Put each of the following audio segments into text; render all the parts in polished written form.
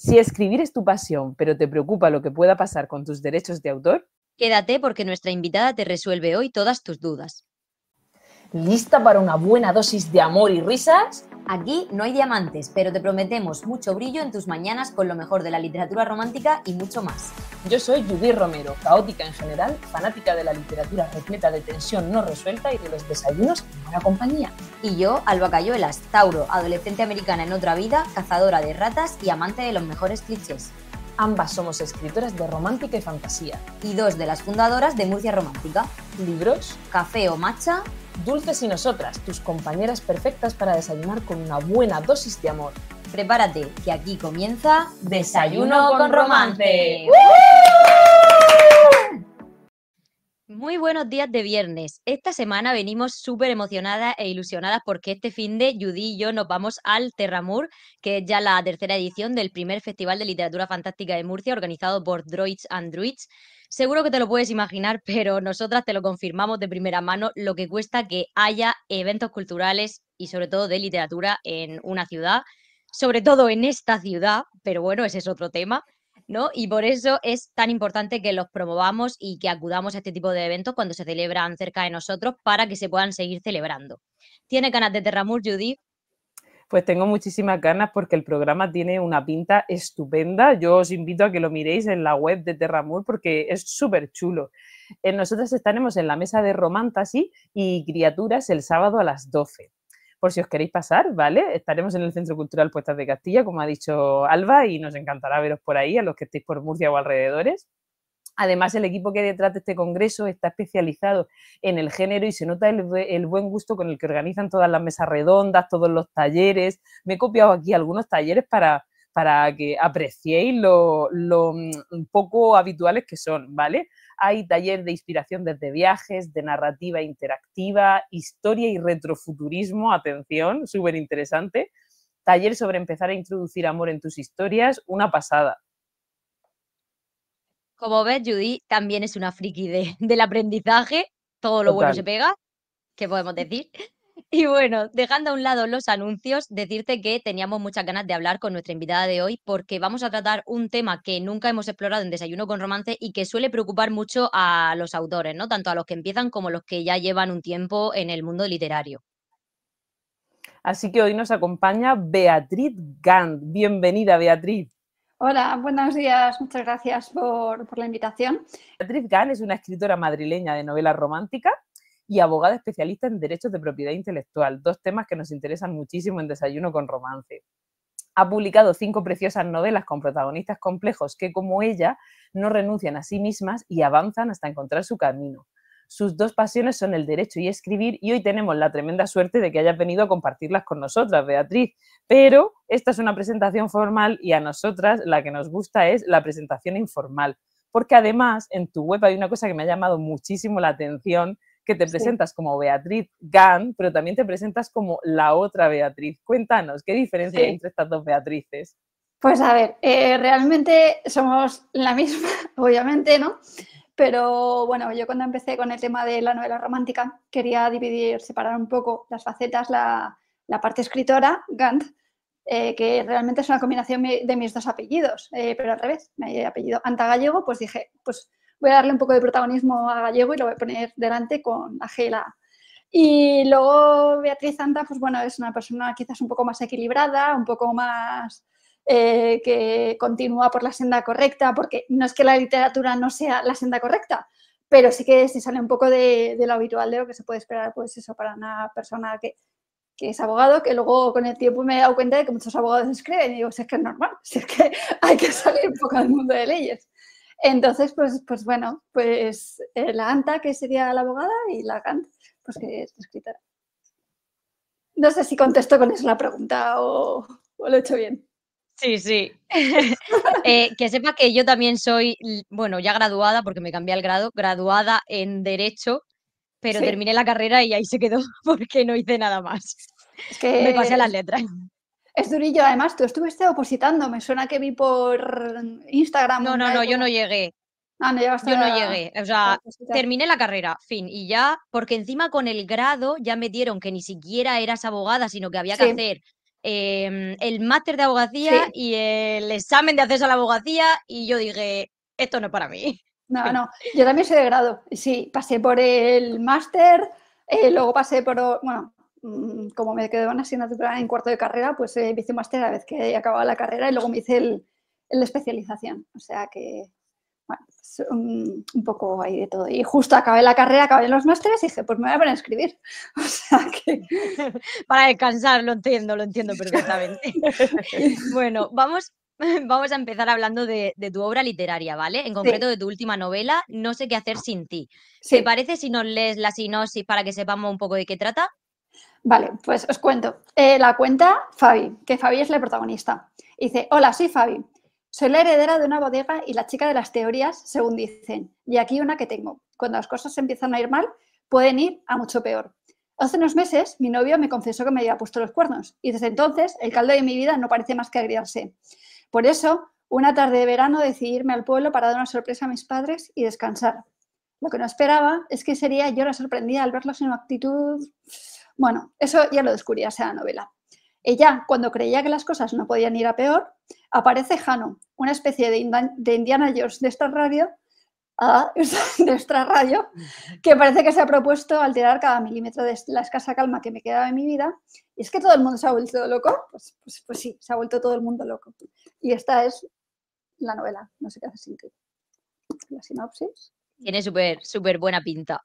Si escribir es tu pasión, pero te preocupa lo que pueda pasar con tus derechos de autor, Quédate porque nuestra invitada te resuelve hoy todas tus dudas. ¿lista para una buena dosis de amor y risas? Aquí no hay diamantes, pero te prometemos mucho brillo en tus mañanas con lo mejor de la literatura romántica y mucho más. Yo soy Judith Romero, caótica en general, fanática de la literatura repleta de tensión no resuelta y de los desayunos en buena compañía. Y yo, Alba Cayuelas, Tauro, adolescente americana en otra vida, cazadora de ratas y amante de los mejores clichés. Ambas somos escritoras de romántica y fantasía. Y dos de las fundadoras de Murcia Romántica. Libros, café o matcha, dulces y nosotras, tus compañeras perfectas para desayunar con una buena dosis de amor. Prepárate, que aquí comienza Desayuno con Romance. Muy buenos días de viernes. Esta semana venimos súper emocionadas e ilusionadas porque este finde Judy y yo nos vamos al Terramur, que es ya la tercera edición del primer Festival de Literatura Fantástica de Murcia, organizado por Droids and Druids. Seguro que te lo puedes imaginar, pero nosotras te lo confirmamos de primera mano lo que cuesta que haya eventos culturales y sobre todo de literatura en una ciudad, sobre todo en esta ciudad, pero bueno, ese es otro tema, ¿no? Y por eso es tan importante que los promovamos y que acudamos a este tipo de eventos cuando se celebran cerca de nosotros para que se puedan seguir celebrando. ¿Tiene ganas de Terramur, Judy? Pues tengo muchísimas ganas porque el programa tiene una pinta estupenda. Yo os invito a que lo miréis en la web de Terramur porque es súper chulo. Nosotros estaremos en la mesa de Romantasy y Criaturas el sábado a las 12. Por si os queréis pasar, ¿vale? Estaremos en el Centro Cultural Puestas de Castilla, como ha dicho Alba, y nos encantará veros por ahí, a los que estéis por Murcia o alrededores. Además, el equipo que hay detrás de este congreso está especializado en el género y se nota el buen gusto con el que organizan todas las mesas redondas, todos los talleres. Me he copiado aquí algunos talleres para que apreciéis lo poco habituales que son, ¿vale? Hay taller de inspiración desde viajes, de narrativa interactiva, historia y retrofuturismo, atención, súper interesante. Taller sobre empezar a introducir amor en tus historias, una pasada. Como ves, Judy también es una friki del aprendizaje. Todo lo bueno se pega, ¿qué podemos decir? Y bueno, dejando a un lado los anuncios, decirte que teníamos muchas ganas de hablar con nuestra invitada de hoy porque vamos a tratar un tema que nunca hemos explorado en Desayuno con Romance y que suele preocupar mucho a los autores, ¿no? Tanto a los que empiezan como a los que ya llevan un tiempo en el mundo literario. Así que hoy nos acompaña Beatriz Gant. Bienvenida, Beatriz. Hola, buenos días. Muchas gracias por la invitación. Beatriz Gant es una escritora madrileña de novela romántica y abogada especialista en derechos de propiedad intelectual, dos temas que nos interesan muchísimo en Desayuno con Romance. Ha publicado 5 preciosas novelas con protagonistas complejos que, como ella, no renuncian a sí mismas y avanzan hasta encontrar su camino. Sus dos pasiones son el derecho y escribir, y hoy tenemos la tremenda suerte de que hayas venido a compartirlas con nosotras, Beatriz. Pero esta es una presentación formal y a nosotras la que nos gusta es la presentación informal. Porque además en tu web hay una cosa que me ha llamado muchísimo la atención, que te presentas como Beatriz Gant, pero también te presentas como la otra Beatriz. Cuéntanos, ¿qué diferencia hay entre estas dos Beatrices? Pues a ver, realmente somos la misma, obviamente, ¿no? Pero bueno, yo cuando empecé con el tema de la novela romántica quería separar un poco las facetas, la parte escritora, Gant, que realmente es una combinación de mis dos apellidos, pero al revés, mi apellido Anta Gallego, pues dije, pues voy a darle un poco de protagonismo a Gallego y lo voy a poner delante con la G y la A. Y luego Beatriz Anta, pues bueno, es una persona quizás un poco más equilibrada, un poco más que continúa por la senda correcta, porque no es que la literatura no sea la senda correcta, pero sí que se sale un poco de lo habitual, de lo que se puede esperar, pues eso, para una persona que es abogado, que luego con el tiempo me he dado cuenta de que muchos abogados escriben y digo, si es que es normal, si es que hay que salir un poco del mundo de leyes. Entonces, pues bueno, pues la Anta, que sería la abogada, y la Gant, pues que es la escritora. No sé si contesto con eso la pregunta o lo he hecho bien. Sí, sí. Que sepas que yo también soy, bueno, ya graduada, porque me cambié al grado, graduada en Derecho, pero Sí. terminé la carrera y ahí se quedó porque no hice nada más. Es que me pasé a las letras. Es durillo, además, tú estuviste opositando, me suena que vi por Instagram. No, yo no llegué. Ah, no llegaste. Yo no llegué, o sea, terminé la carrera, fin, y ya, porque encima con el grado ya me dieron que ni siquiera eras abogada, sino que había que hacer el máster de abogacía Sí. y el examen de acceso a la abogacía y yo dije, esto no es para mí. No, yo también soy de grado. Sí, pasé por el máster, luego pasé por, bueno, como me quedó una asignatura en cuarto de carrera, pues hice un máster a la vez que acababa la carrera y luego me hice el de especialización. O sea que, bueno, pues, un poco ahí de todo. Y justo acabé la carrera, acabé los másteres y dije, pues me voy a poner a escribir. O sea que... Para descansar, lo entiendo perfectamente. Bueno, vamos a empezar hablando de tu obra literaria, ¿vale? En concreto Sí, de tu última novela, No sé qué hacer sin ti. ¿Te sí. parece si nos lees la sinopsis para que sepamos un poco de qué trata? Vale, pues os cuento. La cuenta Fabi, que Fabi es la protagonista. Dice, hola, soy Fabi. Soy la heredera de una bodega y la chica de las teorías, según dicen. Y aquí una que tengo. Cuando las cosas empiezan a ir mal, pueden ir a mucho peor. Hace unos meses, mi novio me confesó que me había puesto los cuernos. Y desde entonces, el caldo de mi vida no parece más que agriarse. Por eso, una tarde de verano decidí irme al pueblo para dar una sorpresa a mis padres y descansar. Lo que no esperaba es que sería yo la sorprendida al verlos en una actitud... Bueno, eso ya lo descubrí en la novela. Ella, cuando creía que las cosas no podían ir a peor, aparece Jano, una especie de Indiana Jones de esta radio, de extra radio, que parece que se ha propuesto alterar cada milímetro de la escasa calma que me quedaba en mi vida. Y es que todo el mundo se ha vuelto loco. Pues sí, se ha vuelto todo el mundo loco. Y esta es la novela, no sé qué hace sin ti. La sinopsis. Tiene súper buena pinta.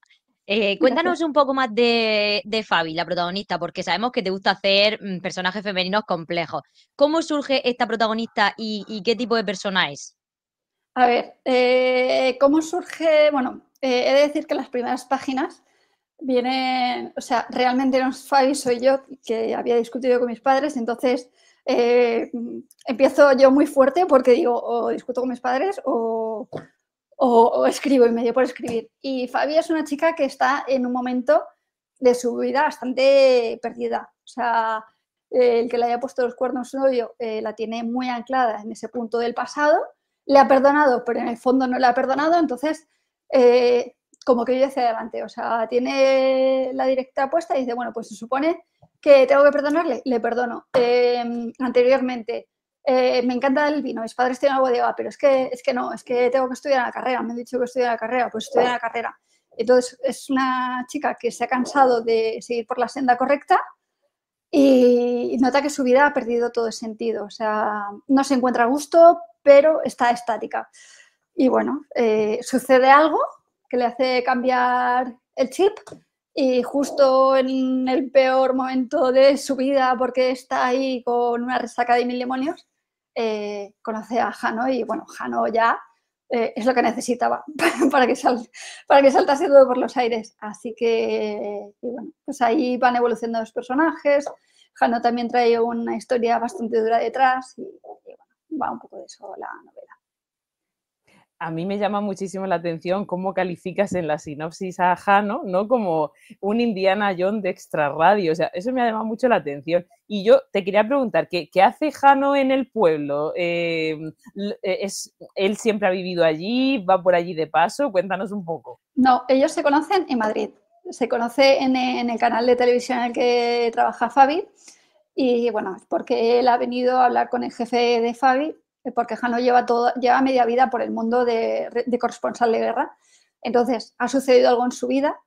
Gracias. Cuéntanos un poco más de Fabi, la protagonista, porque sabemos que te gusta hacer personajes femeninos complejos. ¿Cómo surge esta protagonista y qué tipo de persona es? A ver, ¿cómo surge? Bueno, he de decir que las primeras páginas vienen, o sea, realmente no es Fabi, soy yo, que había discutido con mis padres, entonces empiezo yo muy fuerte porque digo, o discuto con mis padres o escribo y me dio por escribir. Y Fabi es una chica que está en un momento de su vida bastante perdida. O sea, el que le haya puesto los cuernos su novio la tiene muy anclada en ese punto del pasado, le ha perdonado, pero en el fondo no le ha perdonado, entonces como que vive hacia adelante. O sea, tiene la directa puesta y dice, bueno, pues se supone que tengo que perdonarle, le perdono. Anteriormente, me encanta el vino, mis padres tienen una bodega, pero es que no, es que tengo que estudiar la carrera, me han dicho que estudiar la carrera, pues estudiar la carrera. Entonces es una chica que se ha cansado de seguir por la senda correcta y nota que su vida ha perdido todo el sentido, o sea, no se encuentra a gusto, pero está estática. Y bueno, sucede algo que le hace cambiar el chip y justo en el peor momento de su vida, porque está ahí con una resaca de mil demonios, conoce a Jano y bueno, Jano ya es lo que necesitaba para que saltase todo por los aires. Así que, y bueno, pues ahí van evolucionando los personajes. Jano también trae una historia bastante dura detrás y bueno, va un poco de eso la novela. A mí me llama muchísimo la atención cómo calificas en la sinopsis a Jano, ¿no? Como un Indiana Jones de extra radio. O sea, eso me ha llamado mucho la atención. Y yo te quería preguntar, ¿qué hace Jano en el pueblo? ¿Él siempre ha vivido allí? ¿Va por allí de paso? Cuéntanos un poco. No, ellos se conocen en Madrid. Se conoce en el canal de televisión en el que trabaja Fabi. Y bueno, es porque él ha venido a hablar con el jefe de Fabi, porque Jano lleva media vida por el mundo de corresponsal de guerra. Entonces, ha sucedido algo en su vida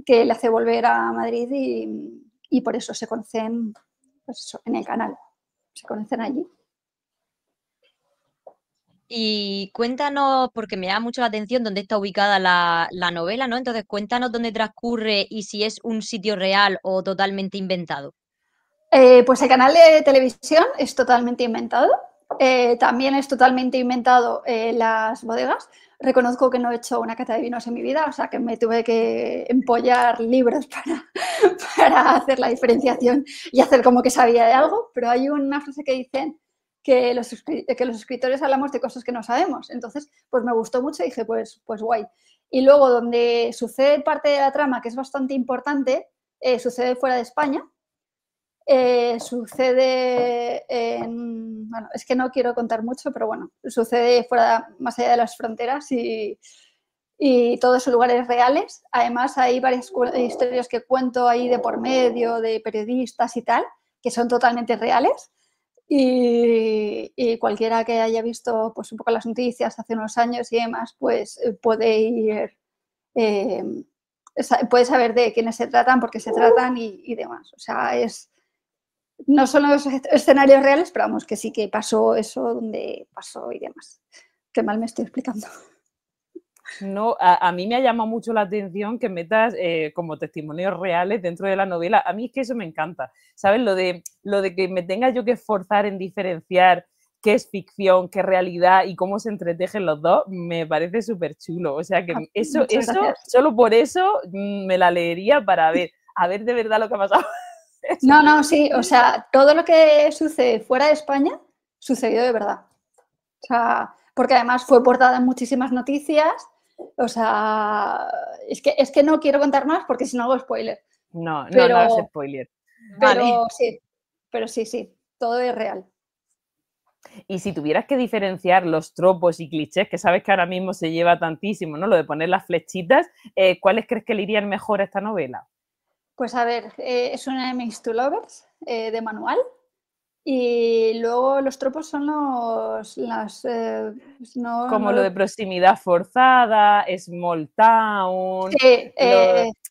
que le hace volver a Madrid y por eso se conocen, pues eso, en el canal. Se conocen allí. Y cuéntanos, porque me llama mucho la atención dónde está ubicada la novela, ¿no? Entonces, cuéntanos dónde transcurre y si es un sitio real o totalmente inventado. Pues el canal de televisión es totalmente inventado. También es totalmente inventado las bodegas. Reconozco que no he hecho una cata de vinos en mi vida, o sea que me tuve que empollar libros para hacer la diferenciación y hacer como que sabía de algo, pero hay una frase que dicen que los escritores hablamos de cosas que no sabemos. Entonces, pues me gustó mucho y dije, pues guay. Y luego, donde sucede parte de la trama, que es bastante importante, sucede fuera de España. Sucede en, bueno, es que no quiero contar mucho, pero bueno, sucede fuera, más allá de las fronteras y todos son lugares reales. Además, hay varias historias que cuento ahí de por medio, de periodistas y tal, que son totalmente reales. Y cualquiera que haya visto pues un poco las noticias hace unos años y demás, pues puede ir, puede saber de quiénes se tratan, por qué se tratan y demás. O sea, no son los escenarios reales, pero vamos, que sí que pasó eso donde pasó y demás. Qué mal me estoy explicando. No, a mí me ha llamado mucho la atención que metas como testimonios reales dentro de la novela. A mí es que eso me encanta, ¿sabes? Lo de que me tenga yo que esforzar en diferenciar qué es ficción, qué es realidad y cómo se entretejen los dos, me parece súper chulo. O sea que eso, solo por eso me la leería para ver, a ver de verdad lo que ha pasado. No, sí, o sea, todo lo que sucede fuera de España sucedió de verdad. O sea, porque además fue portada en muchísimas noticias. O sea, es que no quiero contar más porque si no hago spoiler. No hagas spoiler. Pero sí, todo es real. Y si tuvieras que diferenciar los tropos y clichés, que sabes que ahora mismo se lleva tantísimo, ¿no? Lo de poner las flechitas, ¿cuáles crees que le irían mejor a esta novela? Pues a ver, es una Enemies to Lovers de manual. Y luego los tropos son como lo de proximidad forzada, small town, sí,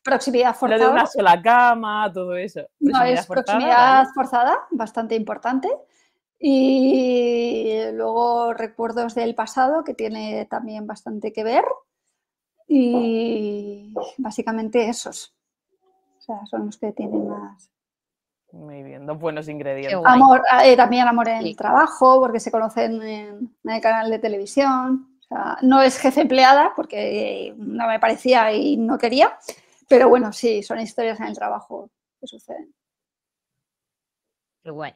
proximidad forzada. Lo de una sola cama, todo eso. No, es proximidad forzada, bastante importante. Y luego recuerdos del pasado, que tiene también bastante que ver. Y básicamente esos. O sea, son los que tienen más. Muy bien, dos buenos ingredientes. Amor, también amor en el trabajo, porque se conocen en el canal de televisión. O sea, no es jefe empleada, porque no me parecía y no quería, pero bueno, sí, son historias en el trabajo que suceden. Qué guay.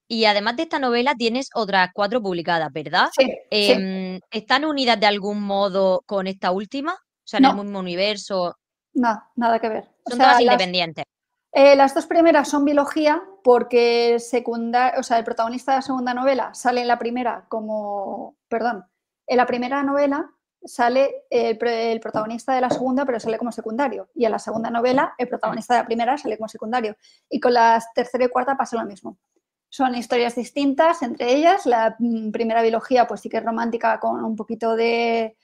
Y además de esta novela tienes otras 4 publicadas, ¿verdad? Sí, sí. ¿Están unidas de algún modo con esta última? O sea, en el mismo universo. No, nada que ver. Son todas independientes. Las dos primeras son biología porque el protagonista de la segunda novela sale en la primera en la primera novela sale el protagonista de la segunda, pero sale como secundario. Y en la segunda novela, el protagonista de la primera sale como secundario. Y con la tercera y cuarta pasa lo mismo. Son historias distintas entre ellas. La primera biología, pues sí que es romántica con un poquito de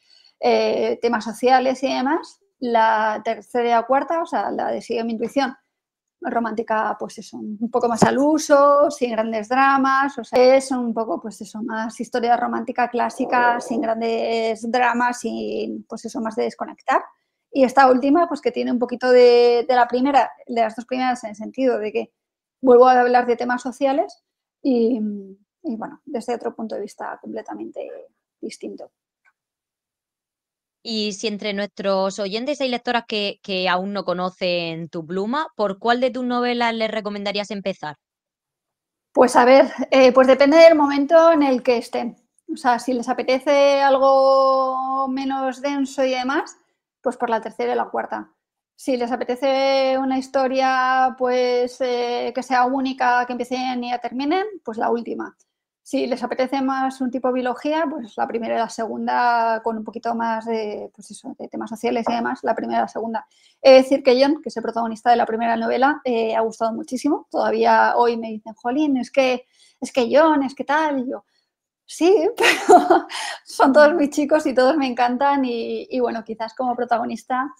temas sociales y demás. La tercera y cuarta, o sea, la de Sigue mi intuición, romántica, pues eso, un poco más al uso, sin grandes dramas, o sea, es un poco, pues eso, más historia romántica clásica, sin grandes dramas y, pues eso, más de desconectar. Y esta última, pues que tiene un poquito de la primera, de las dos primeras, en el sentido de que vuelvo a hablar de temas sociales y bueno, desde otro punto de vista completamente distinto. Y si entre nuestros oyentes hay lectoras que aún no conocen tu pluma, ¿por cuál de tus novelas les recomendarías empezar? Pues a ver, pues depende del momento en el que estén. O sea, si les apetece algo menos denso y demás, pues por la tercera y la cuarta. Si les apetece una historia pues que sea única, que empiecen y ya terminen, pues la última. Si les apetece más un tipo de biología, pues la primera y la segunda con un poquito más de, pues eso, de temas sociales y demás, la primera y la segunda. He de decir que John, que es el protagonista de la primera novela, ha gustado muchísimo. Todavía hoy me dicen, jolín, es que John, es que tal, y yo, sí, pero son todos mis chicos y todos me encantan y bueno, quizás como protagonista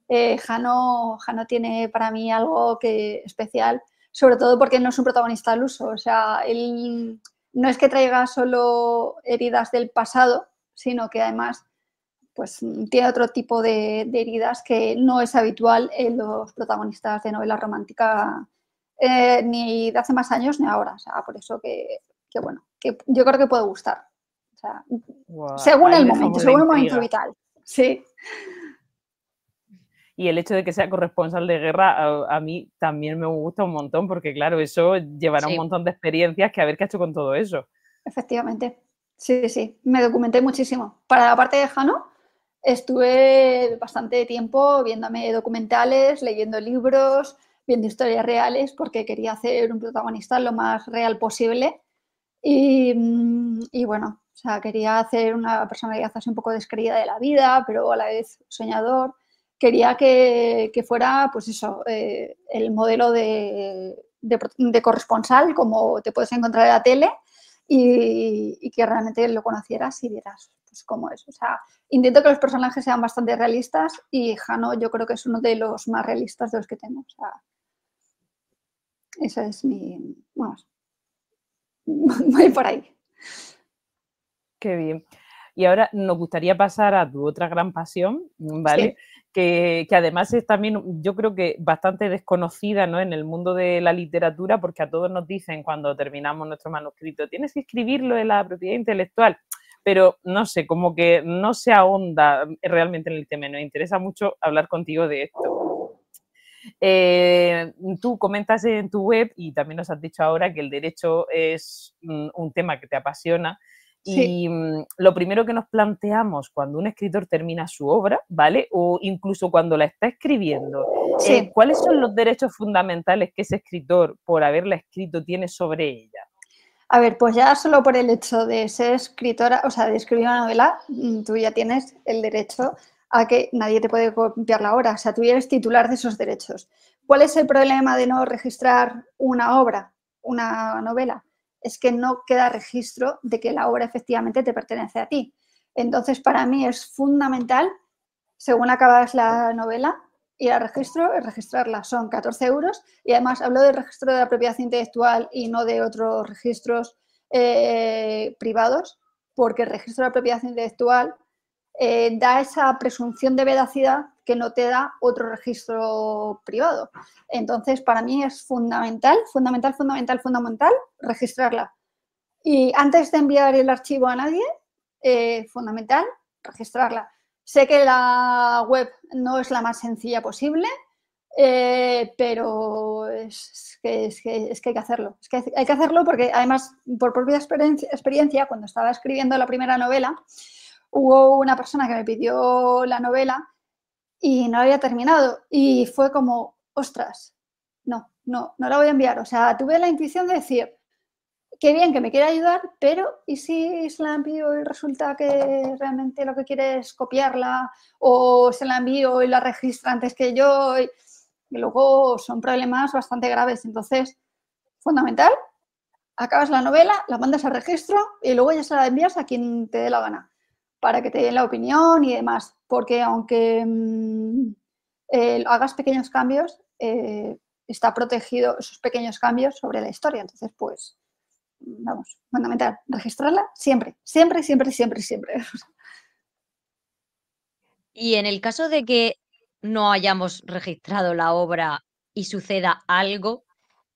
Jano tiene para mí algo especial, sobre todo porque no es un protagonista al uso, o sea, él no es que traiga solo heridas del pasado, sino que además pues tiene otro tipo de heridas que no es habitual en los protagonistas de novela romántica ni de hace más años ni ahora. O sea, por eso que bueno, que yo creo que puede gustar. O sea, wow, según el momento vital. Sí. Y el hecho de que sea corresponsal de guerra a mí también me gusta un montón, porque claro, eso llevará un montón de experiencias que a ver qué ha hecho con todo eso. Efectivamente. Sí. Me documenté muchísimo. Para la parte de Jano, estuve bastante tiempo viéndome documentales, leyendo libros, viendo historias reales, porque quería hacer un protagonista lo más real posible. Y bueno, o sea, quería hacer una personalidad así un poco descreída de la vida, pero a la vez soñador. Quería que fuera, pues eso, el modelo de de corresponsal, como te puedes encontrar en la tele, y que realmente lo conocieras y vieras pues, cómo es. O sea, intento que los personajes sean bastante realistas y Jano yo creo que es uno de los más realistas de los que tengo. O sea, esa es mi... Vamos, voy por ahí. Qué bien. Y ahora nos gustaría pasar a tu otra gran pasión, ¿vale? Sí. Que además es también, yo creo que bastante desconocida, ¿no? En el mundo de la literatura, porque a todos nos dicen cuando terminamos nuestro manuscrito, tienes que escribirlo en la propiedad intelectual, pero no sé, como que no se ahonda realmente en el tema. Nos interesa mucho hablar contigo de esto. Tú comentas en tu web y también nos has dicho ahora que el derecho es un tema que te apasiona. Sí. Y lo primero que nos planteamos cuando un escritor termina su obra, ¿vale? O incluso cuando la está escribiendo, Sí. ¿cuáles son los derechos fundamentales que ese escritor, por haberla escrito, tiene sobre ella? A ver, pues ya solo por el hecho de ser escritora, o sea, de escribir una novela, tú ya tienes el derecho a que nadie te puede copiar la obra. O sea, tú eres titular de esos derechos. ¿Cuál es el problema de no registrar una obra, una novela? Es que no queda registro de que la obra efectivamente te pertenece a ti. Entonces, para mí es fundamental, según acabas la novela, ir al registro y registrarla. Son 14 euros y además hablo del registro de la propiedad intelectual y no de otros registros privados, porque el registro de la propiedad intelectual da esa presunción de veracidad que no te da otro registro privado. Entonces, para mí es fundamental, fundamental, fundamental, fundamental registrarla. Y antes de enviar el archivo a nadie, fundamental registrarla. Sé que la web no es la más sencilla posible, pero es que hay que hacerlo. Es que hay que hacerlo porque además, por propia experiencia, cuando estaba escribiendo la primera novela, hubo una persona que me pidió la novela y no la había terminado. Y fue como, ostras, no la voy a enviar. O sea, tuve la intuición de decir, qué bien que me quiere ayudar, pero ¿y si se la envío y resulta que realmente lo que quiere es copiarla? O se la envío y la registra antes que yo. Y luego son problemas bastante graves. Entonces, fundamental, acabas la novela, la mandas al registro y luego ya se la envías a quien te dé la gana, para que te den la opinión y demás. Porque aunque hagas pequeños cambios, está protegido esos pequeños cambios sobre la historia. Entonces, pues vamos, fundamental, registrarla siempre, siempre, siempre, siempre, siempre. Y en el caso de que no hayamos registrado la obra y suceda algo,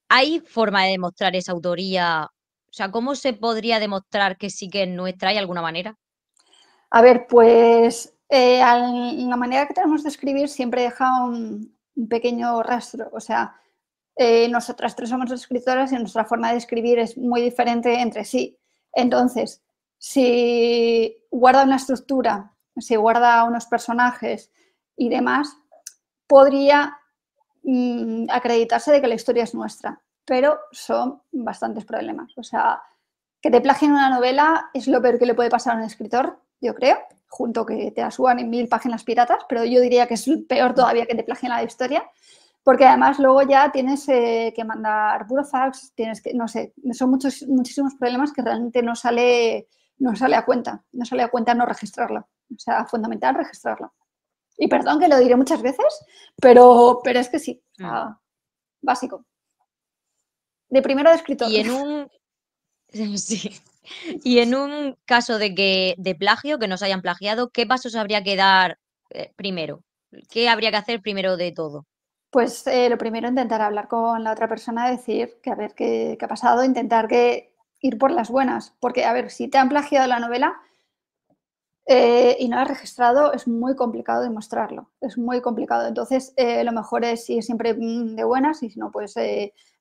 ¿hay forma de demostrar esa autoría? O sea, ¿cómo se podría demostrar que sí que es nuestra? ¿Hay alguna manera? A ver, pues la manera que tenemos de escribir siempre deja un pequeño rastro. O sea, nosotras tres somos escritoras y nuestra forma de escribir es muy diferente entre sí. Entonces, si guarda una estructura, si guarda unos personajes y demás, podría acreditarse de que la historia es nuestra, pero son bastantes problemas. O sea, que te plagien una novela es lo peor que le puede pasar a un escritor, yo creo, junto que te la suban en 1000 páginas piratas, pero yo diría que es peor todavía que te plagien la historia, porque además luego ya tienes que mandar burofax, tienes que, no sé, son muchísimos problemas que realmente no sale a cuenta, no registrarla. O sea, fundamental registrarla. Y perdón que lo diré muchas veces, pero es que sí, o sea, básico. De primero de escritor. Y en un sí. Y en un caso de plagio, que nos hayan plagiado, ¿qué pasos habría que dar, primero? ¿Qué habría que hacer primero de todo? Pues lo primero, intentar hablar con la otra persona, decir que a ver qué ha pasado, intentar ir por las buenas. Porque, a ver, si te han plagiado la novela y no la has registrado, es muy complicado demostrarlo. Es muy complicado. Entonces, lo mejor es ir siempre de buenas y si no, pues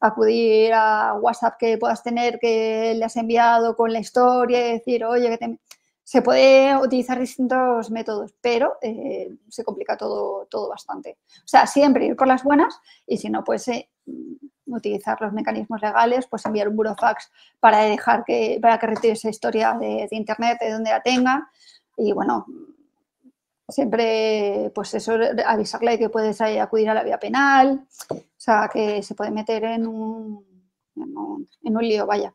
acudir a WhatsApp que puedas tener que le has enviado con la historia y decir, oye, se puede utilizar distintos métodos, pero se complica todo bastante. O sea, siempre ir por las buenas y si no, pues utilizar los mecanismos legales, pues enviar un burofax para que retire esa historia de internet, de donde la tenga. Y bueno, siempre, pues eso, avisarle de que puedes acudir a la vía penal sea, que se puede meter en un lío, vaya.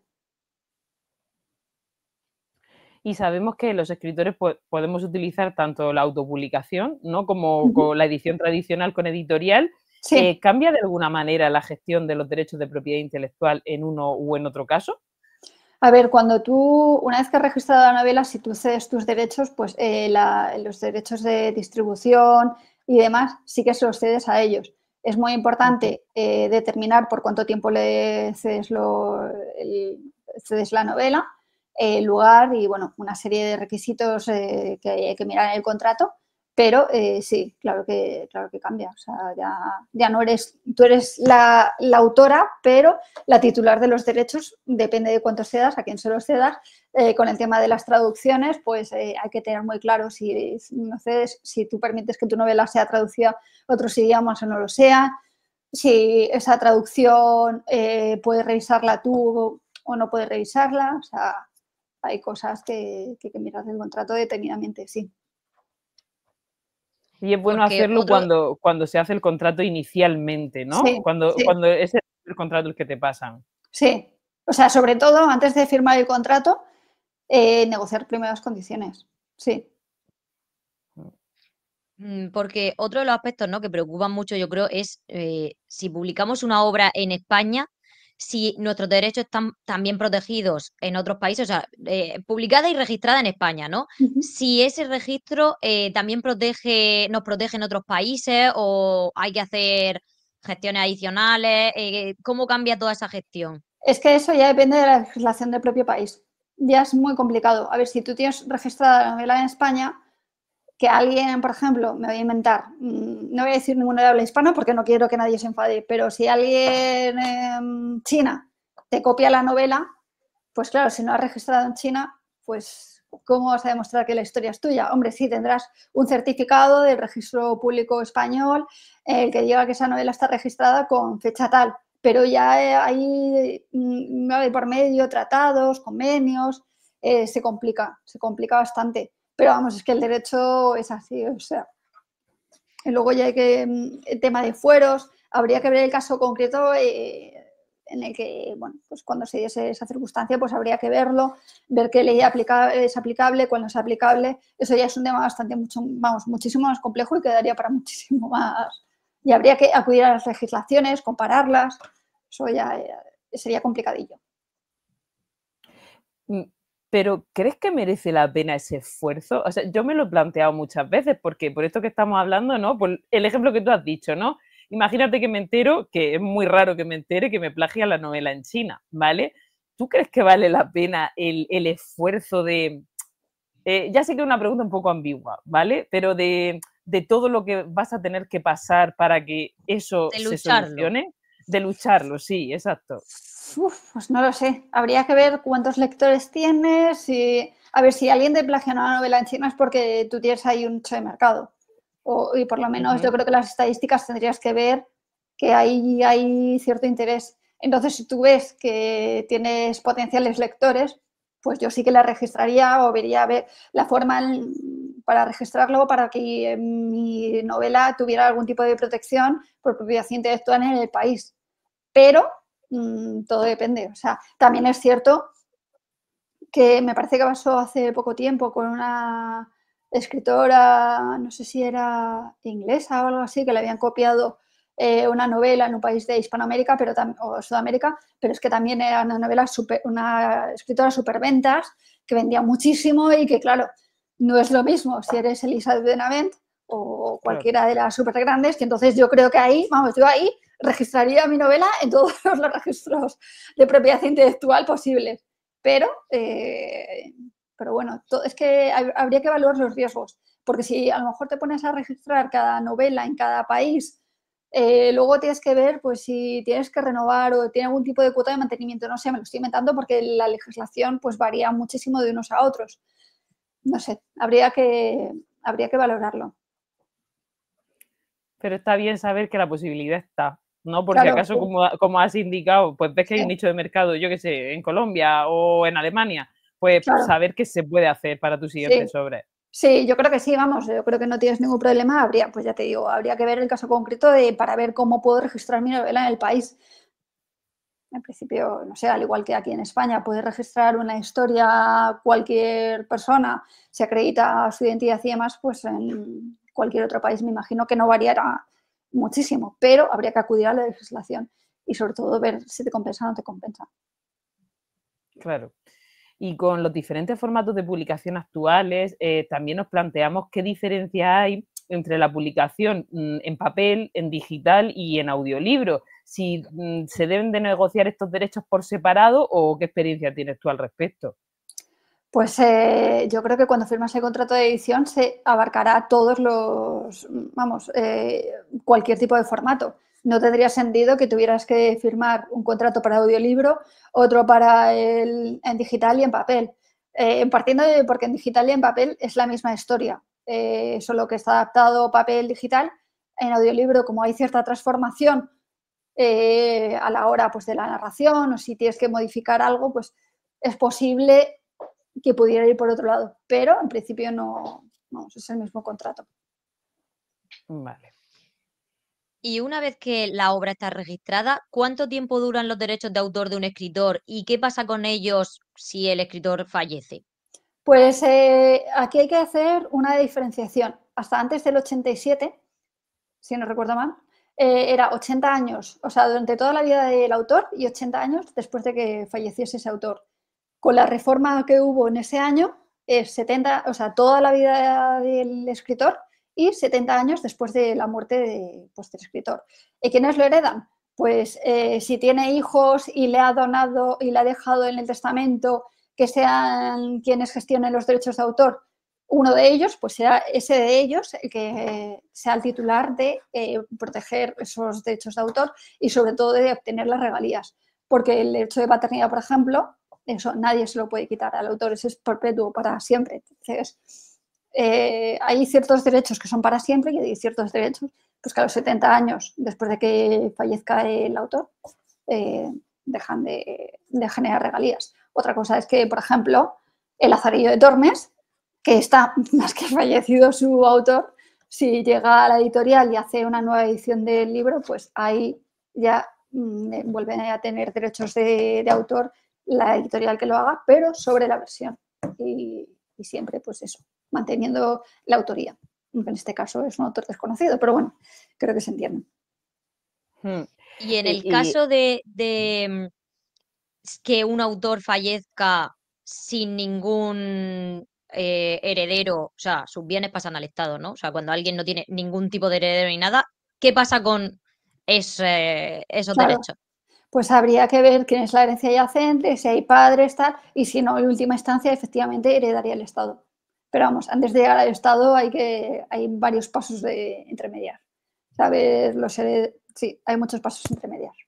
Y sabemos que los escritores podemos utilizar tanto la autopublicación, ¿no? como con la edición tradicional con editorial. Sí. ¿Cambia de alguna manera la gestión de los derechos de propiedad intelectual en uno u en otro caso? A ver, cuando tú, una vez que has registrado la novela, si tú cedes tus derechos, pues los derechos de distribución y demás, sí que se los cedes a ellos. Es muy importante determinar por cuánto tiempo le cedes, cedes la novela, el lugar y, bueno, una serie de requisitos que hay que mirar en el contrato. Pero sí, claro que cambia. O sea, ya no eres, tú eres la autora, pero la titular de los derechos depende de cuántos cedas, a quién se los cedas. Con el tema de las traducciones, pues hay que tener muy claro si no cedes, si tú permites que tu novela sea traducida a otros idiomas o no lo sea, si esa traducción puedes revisarla tú o no puedes revisarla. O sea, hay cosas que hay que mirar del contrato detenidamente, sí. Y es bueno Porque hacerlo cuando se hace el contrato inicialmente, ¿no? Sí, Cuando sí. es el contrato el que te pasan. Sí, o sea, sobre todo antes de firmar el contrato, negociar primero las condiciones. Sí. Porque otro de los aspectos, ¿no?, que preocupan mucho, yo creo, es si publicamos una obra en España, si nuestros derechos están también protegidos en otros países, o sea, publicada y registrada en España, ¿no? Ujú. Si ese registro también nos protege en otros países o hay que hacer gestiones adicionales, ¿cómo cambia toda esa gestión? Es que eso ya depende de la legislación del propio país. Ya es muy complicado. A ver, si tú tienes registrada la novela en España, que alguien, por ejemplo, me voy a inventar, no voy a decir ninguno de habla hispana porque no quiero que nadie se enfade, pero si alguien en China te copia la novela, pues claro, si no has registrado en China, pues ¿cómo vas a demostrar que la historia es tuya? Hombre, sí, tendrás un certificado del registro público español, el que diga que esa novela está registrada con fecha tal, pero ya hay por medio tratados, convenios, se complica bastante. Pero vamos, es que el derecho es así, o sea. Y luego ya hay que, el tema de fueros, habría que ver el caso concreto en el que, bueno, pues cuando se diese esa circunstancia, pues habría que verlo, ver qué ley es aplicable, cuál no es aplicable. Eso ya es un tema bastante, muchísimo más complejo y quedaría para muchísimo más. Y habría que acudir a las legislaciones, compararlas. Eso ya sería complicadillo. Pero ¿crees que merece la pena ese esfuerzo? O sea, yo me lo he planteado muchas veces, porque por esto que estamos hablando, ¿no? Por el ejemplo que tú has dicho, ¿no? Imagínate que me entero, que es muy raro que me entere, que me plagia la novela en China, ¿vale? ¿Tú crees que vale la pena el esfuerzo de... ya sé que es una pregunta un poco ambigua, ¿vale? Pero de todo lo que vas a tener que pasar para que eso De se lucharlo. solucione, de lucharlo, sí, exacto. Pues no lo sé. Habría que ver cuántos lectores tienes y a ver si alguien te plagia una novela en China es porque tú tienes ahí un nicho de mercado. Y por lo menos yo creo que las estadísticas tendrías que ver que hay cierto interés. Entonces, si tú ves que tienes potenciales lectores, pues yo sí que la registraría o vería a ver la forma para registrarlo para que mi novela tuviera algún tipo de protección por propiedad intelectual en el país. Pero todo depende. O sea, también es cierto que me parece que pasó hace poco tiempo con una escritora, no sé si era inglesa o algo así, que le habían copiado una novela en un país de Hispanoamérica o Sudamérica, pero es que también era una novela una escritora superventas que vendía muchísimo y que, claro, no es lo mismo si eres Elizabeth Benavent o cualquiera de las super grandes, que entonces yo creo que ahí, vamos, yo ahí registraría mi novela en todos los registros de propiedad intelectual posibles. Pero bueno, es que habría que evaluar los riesgos, porque si a lo mejor te pones a registrar cada novela en cada país, luego tienes que ver pues si tienes que renovar o tiene algún tipo de cuota de mantenimiento, no sé, me lo estoy inventando porque la legislación pues varía muchísimo de unos a otros. No sé, habría que valorarlo. Pero está bien saber que la posibilidad está, ¿no? Por si Claro, acaso, como has indicado, pues ves que hay un sí, nicho de mercado, yo qué sé, en Colombia o en Alemania, pues claro, saber qué se puede hacer para tu siguiente sí. sobre. Sí, yo creo que sí, vamos, yo creo que no tienes ningún problema. Habría, pues ya te digo, habría que ver el caso concreto para ver cómo puedo registrar mi novela en el país. En principio, no sé, al igual que aquí en España, puede registrar una historia cualquier persona, se acredita su identidad y demás, pues en cualquier otro país me imagino que no variará muchísimo, pero habría que acudir a la legislación y sobre todo ver si te compensa o no te compensa. Claro. Y con los diferentes formatos de publicación actuales, también nos planteamos qué diferencia hay entre la publicación en papel, en digital y en audiolibro. Si se deben de negociar estos derechos por separado o qué experiencia tienes tú al respecto. Pues yo creo que cuando firmas el contrato de edición se abarcará todos los, vamos, cualquier tipo de formato. No tendría sentido que tuvieras que firmar un contrato para audiolibro, otro para en digital y en papel. Partiendo de porque en digital y en papel es la misma historia, solo que está adaptado papel digital. En audiolibro, como hay cierta transformación a la hora pues, de la narración o si tienes que modificar algo, pues es posible que pudiera ir por otro lado, pero en principio no, vamos, es el mismo contrato. Vale. Y una vez que la obra está registrada, ¿cuánto tiempo duran los derechos de autor de un escritor y qué pasa con ellos si el escritor fallece? Pues aquí hay que hacer una diferenciación. Hasta antes del 87, si no recuerdo mal, era 80 años, o sea, durante toda la vida del autor y 80 años después de que falleciese ese autor. Con la reforma que hubo en ese año, es 70, o sea, toda la vida del escritor y 70 años después de la muerte pues, del escritor. ¿Y quiénes lo heredan? Pues si tiene hijos y le ha donado y le ha dejado en el testamento que sean quienes gestionen los derechos de autor, uno de ellos, pues sea ese de ellos el que sea el titular de proteger esos derechos de autor y sobre todo de obtener las regalías. Porque el derecho de paternidad, por ejemplo, eso nadie se lo puede quitar al autor, eso es perpetuo para siempre. Entonces, hay ciertos derechos que son para siempre y hay ciertos derechos pues que a los 70 años, después de que fallezca el autor, dejan de generar regalías. Otra cosa es que, por ejemplo, el Lazarillo de Tormes, que está más que fallecido su autor, si llega a la editorial y hace una nueva edición del libro, pues ahí ya vuelven a tener derechos de autor la editorial que lo haga, pero sobre la versión. Y siempre, pues eso, manteniendo la autoría. En este caso es un autor desconocido, pero bueno, creo que se entiende. Y en el caso de que un autor fallezca sin ningún heredero, o sea, sus bienes pasan al Estado, ¿no? O sea, cuando alguien no tiene ningún tipo de heredero ni nada, ¿qué pasa con esos Claro, derechos? pues habría que ver quién es la herencia yacente, si hay padres, tal, y si no, en última instancia, efectivamente, heredaría el Estado. Pero vamos, antes de llegar al Estado hay varios pasos de intermediar. ¿Sabes? Sí, hay muchos pasos intermediarios.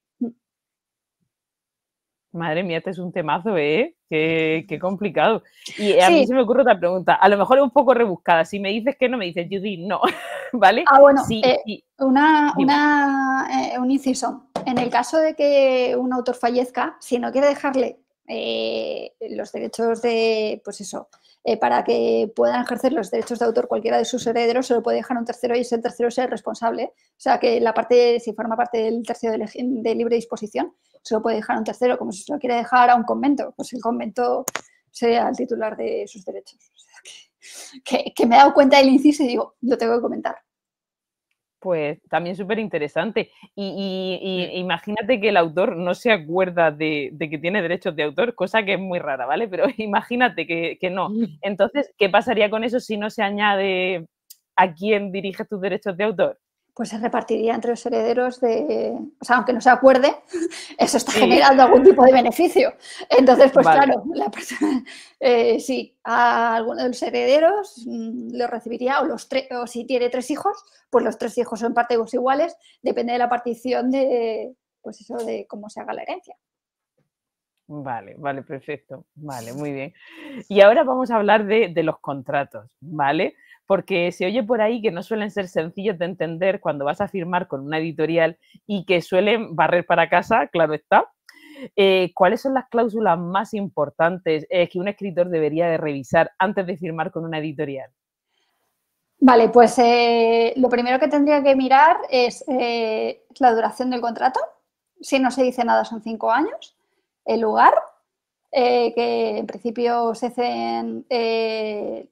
Madre mía, este es un temazo, ¿eh? Qué complicado. Y a mí Sí. se me ocurre otra pregunta. A lo mejor es un poco rebuscada. Si me dices que no, me dices, Judy, no. ¿Vale? Ah, bueno, Sí, sí. un inciso. En el caso de que un autor fallezca, si no quiere dejarle los derechos de, pues eso, para que puedan ejercer los derechos de autor cualquiera de sus herederos, se lo puede dejar a un tercero y ese tercero es el responsable. O sea, que la parte, si forma parte del tercero de libre disposición, se lo puede dejar a un tercero, como si se lo quiere dejar a un convento, pues el convento sea el titular de sus derechos. O sea, que me he dado cuenta del inciso y digo, lo tengo que comentar. Pues también súper interesante. Y imagínate que el autor no se acuerda de que tiene derechos de autor, cosa que es muy rara, ¿vale? Pero imagínate que no. Entonces, ¿qué pasaría con eso si no se añade a quién dirige tus derechos de autor? Pues se repartiría entre los herederos o sea, aunque no se acuerde, eso está Sí. generando algún tipo de beneficio. Entonces, pues Vale. claro, la persona, sí, a alguno de los herederos lo recibiría, o si tiene 3 hijos, pues los 3 hijos son partes iguales, depende de la partición pues eso, de cómo se haga la herencia. Vale, vale, perfecto. Vale, muy bien. Y ahora vamos a hablar de los contratos, ¿vale? Porque se oye por ahí que no suelen ser sencillos de entender cuando vas a firmar con una editorial y que suelen barrer para casa, claro está. ¿Cuáles son las cláusulas más importantes que un escritor debería de revisar antes de firmar con una editorial? Vale, pues lo primero que tendría que mirar es la duración del contrato. Si no se dice nada son 5 años. El lugar, que en principio se ceden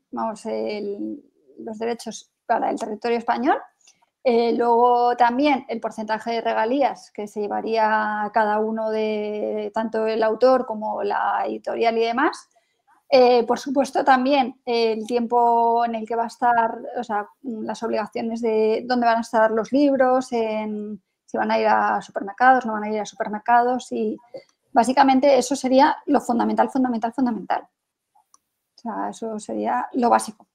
los derechos para el territorio español. Luego también el porcentaje de regalías que se llevaría cada uno de tanto el autor como la editorial y demás. Por supuesto, también el tiempo en el que va a estar, o sea, las obligaciones de dónde van a estar los libros, si van a ir a supermercados, no van a ir a supermercados y básicamente eso sería lo fundamental, fundamental, fundamental. O sea, eso sería lo básico.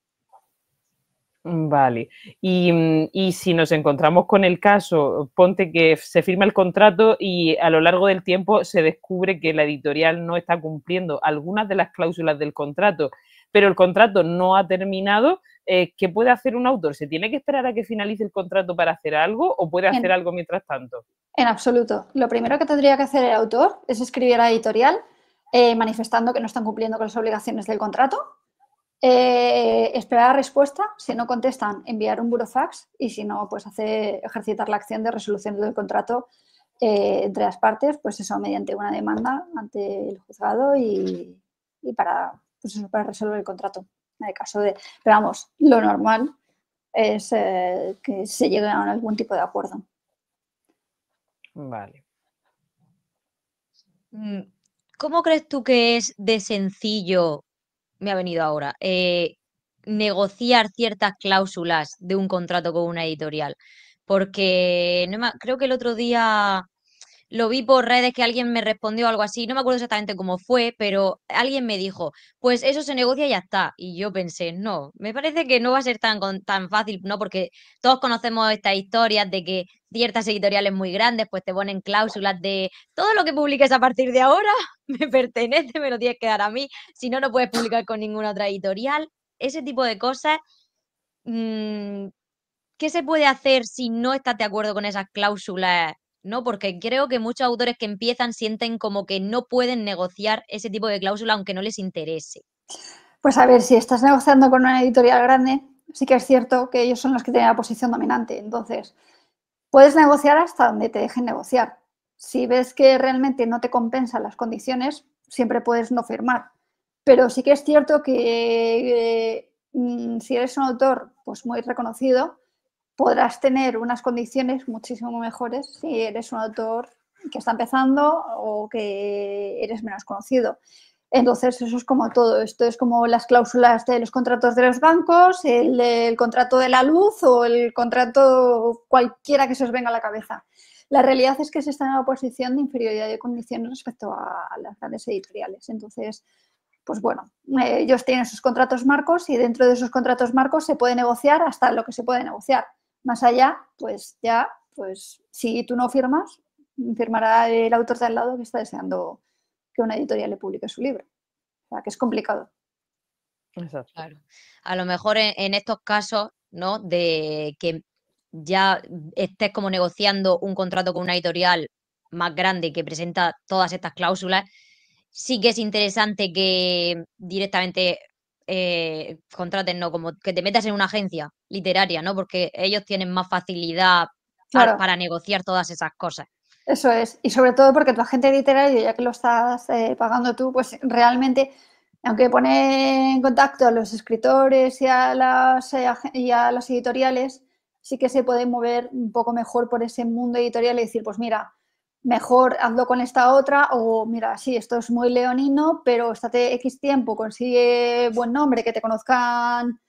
Vale. Y si nos encontramos con el caso, ponte que se firma el contrato y a lo largo del tiempo se descubre que la editorial no está cumpliendo algunas de las cláusulas del contrato, pero el contrato no ha terminado, ¿qué puede hacer un autor? ¿Se tiene que esperar a que finalice el contrato para hacer algo o puede hacer algo mientras tanto? En absoluto. Lo primero que tendría que hacer el autor es escribir a la editorial manifestando que no están cumpliendo con las obligaciones del contrato. Esperar a respuesta, si no contestan, enviar un burofax y si no, pues ejercitar la acción de resolución del contrato entre las partes, pues eso, mediante una demanda ante el juzgado y para, pues eso, para resolver el contrato. En el caso de, pero vamos, lo normal es que se llegue a algún tipo de acuerdo. Vale. ¿Cómo crees tú que es de sencillo, me ha venido ahora, negociar ciertas cláusulas de un contrato con una editorial? Porque creo que el otro día lo vi por redes que alguien me respondió algo así, no me acuerdo exactamente cómo fue, pero alguien me dijo, pues eso se negocia y ya está. Y yo pensé, no, me parece que no va a ser tan fácil, ¿no? Porque todos conocemos estas historias de que ciertas editoriales muy grandes pues te ponen cláusulas de todo lo que publiques a partir de ahora me pertenece, me lo tienes que dar a mí, si no, no puedes publicar con ninguna otra editorial. Ese tipo de cosas, ¿qué se puede hacer si no estás de acuerdo con esas cláusulas? ¿No? Porque creo que muchos autores que empiezan sienten como que no pueden negociar ese tipo de cláusula aunque no les interese. Pues a ver, si estás negociando con una editorial grande, sí que es cierto que ellos son los que tienen la posición dominante. Entonces, puedes negociar hasta donde te dejen negociar. Si ves que realmente no te compensan las condiciones, siempre puedes no firmar. Pero sí que es cierto que si eres un autor pues muy reconocido, podrás tener unas condiciones muchísimo mejores si eres un autor que está empezando o que eres menos conocido. Entonces, eso es como todo. Esto es como las cláusulas de los contratos de los bancos, el contrato de la luz o el contrato cualquiera que se os venga a la cabeza. La realidad es que se está en una posición de inferioridad de condiciones respecto a las grandes editoriales. Entonces, pues bueno, ellos tienen sus contratos marcos y dentro de esos contratos marcos se puede negociar hasta lo que se puede negociar. Más allá, pues ya, pues si tú no firmas, firmará el autor de al lado que está deseando que una editorial le publique su libro. O sea, que es complicado. Exacto. Claro. A lo mejor en estos casos, ¿no? De que ya estés como negociando un contrato con una editorial más grande que presenta todas estas cláusulas, sí que es interesante que directamente contraten, ¿no? Como que te metas en una agencia literaria, ¿no? Porque ellos tienen más facilidad Claro, para negociar todas esas cosas. eso es. Y sobre todo porque tu agente literario, ya que lo estás pagando tú, pues realmente, aunque pone en contacto a los escritores y a las editoriales, sí que se puede mover un poco mejor por ese mundo editorial y decir, pues mira, mejor hazlo con esta otra o mira, sí, esto es muy leonino, pero estate X tiempo, consigue buen nombre, que te conozcan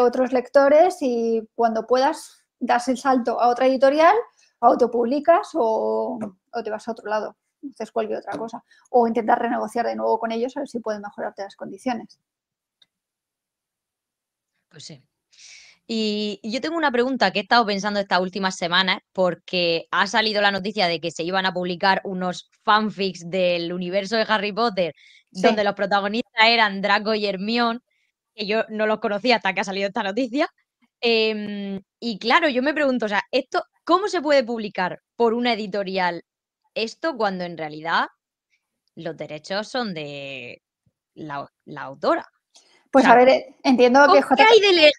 otros lectores y cuando puedas das el salto a otra editorial, autopublicas o te vas a otro lado, haces cualquier otra cosa o intentar renegociar de nuevo con ellos a ver si pueden mejorarte las condiciones. Pues sí. Y yo tengo una pregunta que he estado pensando estas últimas semanas porque ha salido la noticia de que se iban a publicar unos fanfics del universo de Harry Potter donde Sí. los protagonistas eran Draco y Hermione, que yo no los conocía hasta que ha salido esta noticia. Y claro, yo me pregunto, o sea, esto, ¿cómo se puede publicar por una editorial esto cuando en realidad los derechos son de la autora? O Pues a sea, ver, entiendo que ¿qué hay de legal?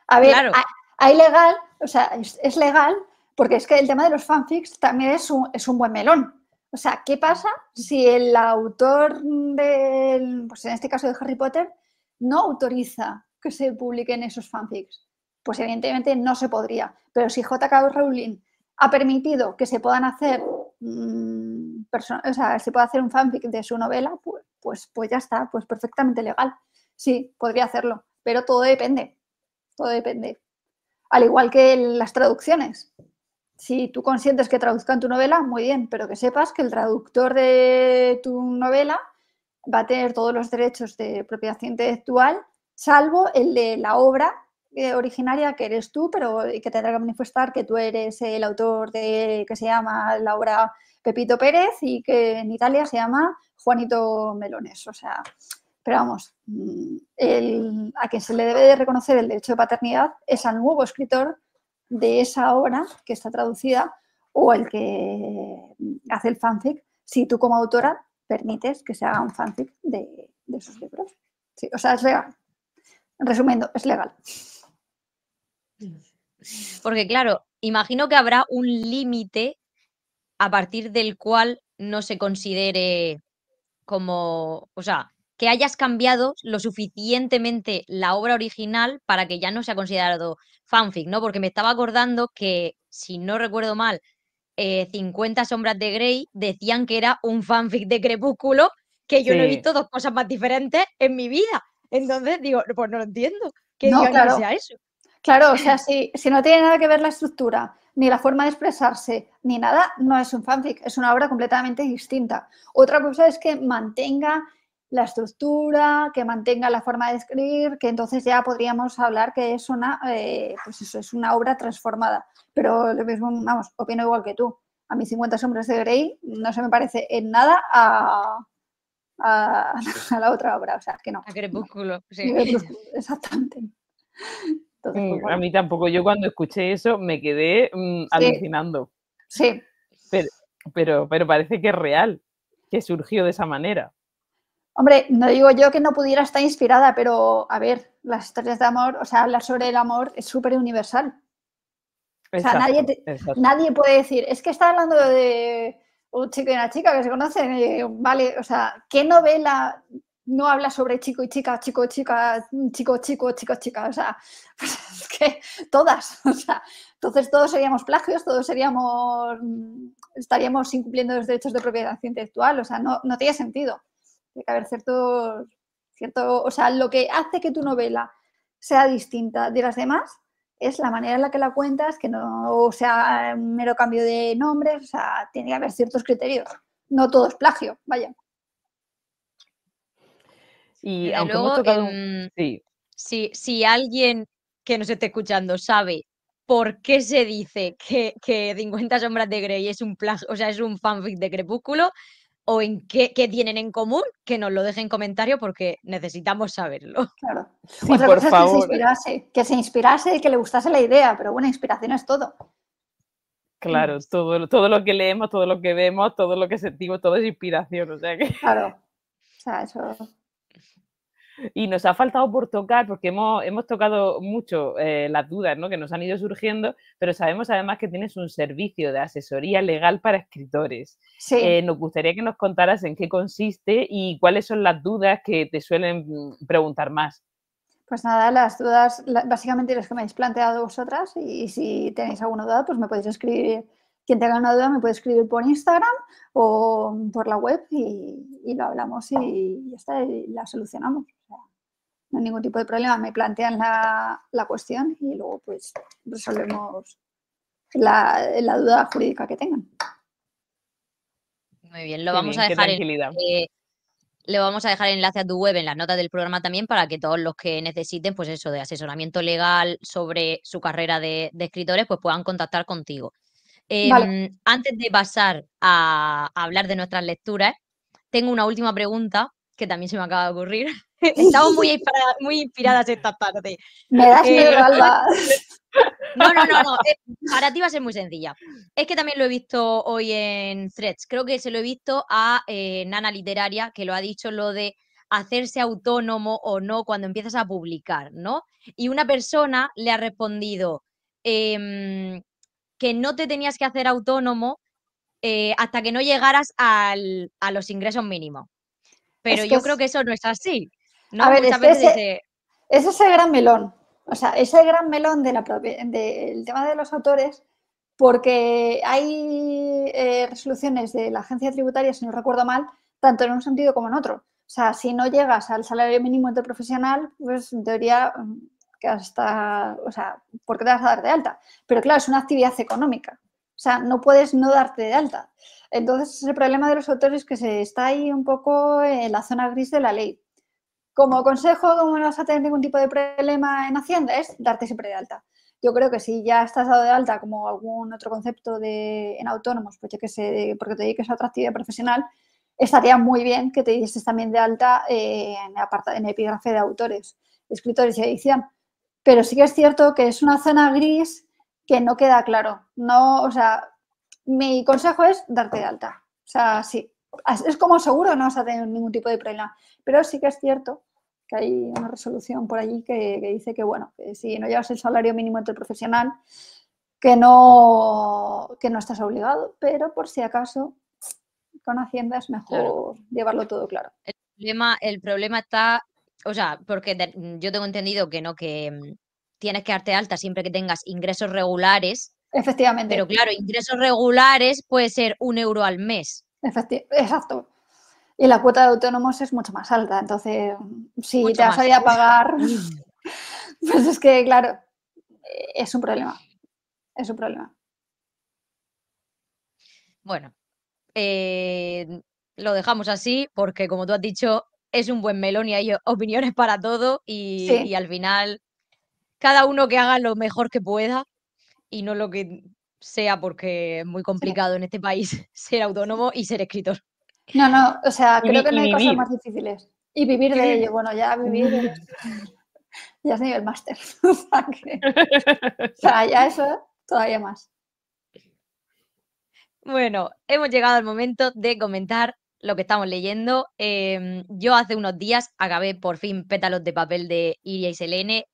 A ver, Claro. hay legal, o sea, es legal, porque es que el tema de los fanfics también es un buen melón. O sea, ¿qué pasa si el autor del, pues en este caso de Harry Potter, no autoriza que se publiquen esos fanfics? Pues evidentemente no se podría. Pero si J.K. Rowling ha permitido que se puedan hacer, o sea, se puede hacer un fanfic de su novela, pues ya está, pues perfectamente legal. Sí, podría hacerlo, pero todo depende. Todo depende. Al igual que las traducciones. Si tú consientes que traduzcan tu novela, muy bien, pero que sepas que el traductor de tu novela va a tener todos los derechos de propiedad intelectual, salvo el de la obra originaria, que eres tú, pero que tendrá que manifestar que tú eres el autor de que se llama la obra Pepito Pérez y que en Italia se llama Juanito Melones. O sea, pero vamos, a quien se le debe de reconocer el derecho de paternidad es al nuevo escritor de esa obra que está traducida o el que hace el fanfic, si tú como autora permites que se haga un fanfic de esos libros. Sí, o sea, es legal. Resumiendo, es legal. Porque claro, imagino que habrá un límite a partir del cual no se considere como, o sea, que hayas cambiado lo suficientemente la obra original para que ya no sea considerado fanfic, ¿no? Porque me estaba acordando que, si no recuerdo mal, 50 sombras de Grey decían que era un fanfic de Crepúsculo, que yo no he Sí. visto dos cosas más diferentes en mi vida. Entonces digo, pues no lo entiendo, que No, digan que claro. sea eso. Claro, o sea, si no tiene nada que ver la estructura, ni la forma de expresarse, ni nada, no es un fanfic, es una obra completamente distinta. Otra cosa es que mantenga la estructura, que mantenga la forma de escribir, que entonces ya podríamos hablar que es una, pues eso, es una obra transformada. Pero lo mismo, vamos, opino igual que tú. A mí 50 sombras de Grey no se me parece en nada a la otra obra, o sea, que no. A Crepúsculo, sí. Exactamente. Entonces, pues A bueno, mí tampoco. Yo cuando escuché eso me quedé sí, alucinando. sí. Pero parece que es real, que surgió de esa manera. Hombre, no digo yo que no pudiera estar inspirada, pero a ver, las historias de amor, o sea, hablar sobre el amor es súper universal. O sea, Exacto, exacto. nadie puede decir, es que está hablando de un chico y una chica que se conocen, vale, o sea, ¿qué novela no habla sobre chico y chica, chico, chica, chico, chico, chico, chica? O sea, pues es que todas, o sea, entonces todos seríamos plagios, todos estaríamos incumpliendo los derechos de propiedad intelectual, o sea, no tiene sentido. Tiene que haber cierto, o sea, lo que hace que tu novela sea distinta de las demás es la manera en la que la cuentas, que no sea un mero cambio de nombres, o sea, tiene que haber ciertos criterios. No todo es plagio, vaya. Y Desde aunque hemos luego, tocado sí, si alguien que nos esté escuchando sabe por qué se dice que 50 sombras de Grey es un plagio, o sea, es un fanfic de Crepúsculo, o en qué tienen en común, que nos lo dejen en comentarios porque necesitamos saberlo. Claro. sí, Otra por cosa es favor. que se inspirase y que le gustase la idea, pero bueno, inspiración es todo. Claro, todo lo que leemos, todo lo que vemos, todo lo que sentimos, todo es inspiración, o sea que... Claro. O sea, eso. Y nos ha faltado por tocar, porque hemos tocado mucho las dudas, ¿no?, que nos han ido surgiendo, pero sabemos además que tienes un servicio de asesoría legal para escritores. Sí. Nos gustaría que nos contaras en qué consiste y cuáles son las dudas que te suelen preguntar más. Pues nada, las dudas, básicamente las que me habéis planteado vosotras, y si tenéis alguna duda, pues me podéis escribir. Quien tenga una duda me puede escribir por Instagram o por la web y lo hablamos y ya está, y la solucionamos. O sea, no hay ningún tipo de problema. Me plantean la cuestión y luego pues resolvemos la duda jurídica que tengan. Muy bien, lo Qué vamos bien, a qué dejar tranquilidad. le vamos a dejar el enlace a tu web en las notas del programa también para que todos los que necesiten, pues eso, de asesoramiento legal sobre su carrera de escritores, pues puedan contactar contigo. Vale. Antes de pasar a hablar de nuestras lecturas, tengo una última pregunta que también se me acaba de ocurrir. Estamos muy inspiradas esta tarde. Me das miedo, Alba. No, para ti va a ser muy sencilla. Es que también lo he visto hoy en Threads. Creo que se lo he visto a Nana Literaria, que lo ha dicho lo de hacerse autónomo o no cuando empiezas a publicar, ¿no? Y una persona le ha respondido que no te tenías que hacer autónomo hasta que no llegaras a los ingresos mínimos. Pero Es que yo creo que eso no es así, a ¿no? ver, Muchas veces dice... es ese gran melón. O sea, ese gran melón del tema de los autores, porque hay resoluciones de la agencia tributaria, si no recuerdo mal, tanto en un sentido como en otro. O sea, si no llegas al salario mínimo interprofesional, pues en teoría que hasta, o sea, ¿por qué te vas a dar de alta? Pero claro, es una actividad económica. O sea, no puedes no darte de alta. Entonces, el problema de los autores es que se está ahí un poco en la zona gris de la ley. Como consejo, como no vas a tener ningún tipo de problema en Hacienda, es darte siempre de alta. Yo creo que si ya estás dado de alta como algún otro concepto en autónomos, pues yo que sé, porque te dediques a otra actividad profesional, estaría muy bien que te dieses también de alta en epígrafe de autores, escritores y edición. Pero sí que es cierto que es una zona gris que no queda claro. No, o sea, mi consejo es darte de alta. O sea, sí. Es como seguro no vas a tener ningún tipo de problema. Pero sí que es cierto que hay una resolución por allí que dice que, bueno, que si no llevas el salario mínimo interprofesional, que no estás obligado, pero por si acaso, con Hacienda es mejor llevarlo todo claro. El problema está, o sea, porque yo tengo entendido que no, que tienes que darte alta siempre que tengas ingresos regulares, Efectivamente. pero claro, ingresos regulares puede ser 1 euro al mes. Exacto. Y la cuota de autónomos es mucho más alta. Entonces, si Mucho te vas más. a ir a pagar, pues es que, claro, es un problema. Es un problema. Bueno, lo dejamos así porque, como tú has dicho, es un buen melón y hay opiniones para todo y Sí. al final cada uno que haga lo mejor que pueda y no lo que sea porque es muy Sí. complicado en este país ser autónomo y ser escritor. No, o sea, Y, creo que y no hay cosas vivir. más difíciles. Y vivir Y de vivir. ello. Bueno, ya vivir ya es nivel máster. O sea, ya eso todavía más. Bueno, hemos llegado al momento de comentar lo que estamos leyendo. Yo hace unos días acabé por fin Pétalos de papel de Iria y Selene.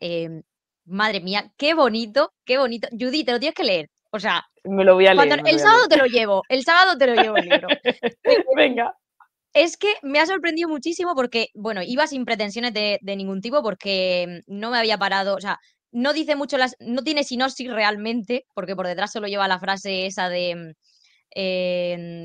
Madre mía, qué bonito, qué bonito. Judy, te lo tienes que leer. O sea, Me lo voy a cuando leer, me lo el voy a sábado leer. te lo llevo, el sábado te lo llevo el libro. Venga. Es que me ha sorprendido muchísimo porque, bueno, iba sin pretensiones de ningún tipo porque no me había parado, o sea, no dice mucho no tiene sinopsis realmente, porque por detrás solo lleva la frase esa de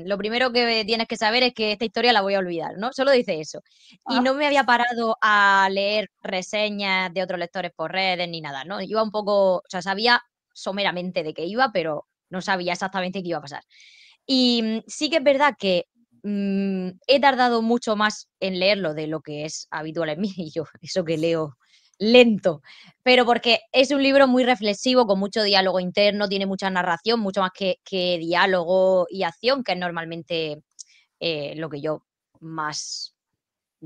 lo primero que tienes que saber es que esta historia la voy a olvidar, ¿no? Solo dice eso. Y no Ah, me había parado a leer reseñas de otros lectores por redes ni nada, ¿no? Iba un poco, o sea, sabía someramente de qué iba, pero no sabía exactamente qué iba a pasar. Y sí que es verdad que he tardado mucho más en leerlo de lo que es habitual en mí, y yo, eso que leo lento, pero porque es un libro muy reflexivo, con mucho diálogo interno, tiene mucha narración, mucho más que diálogo y acción, que es normalmente lo que yo más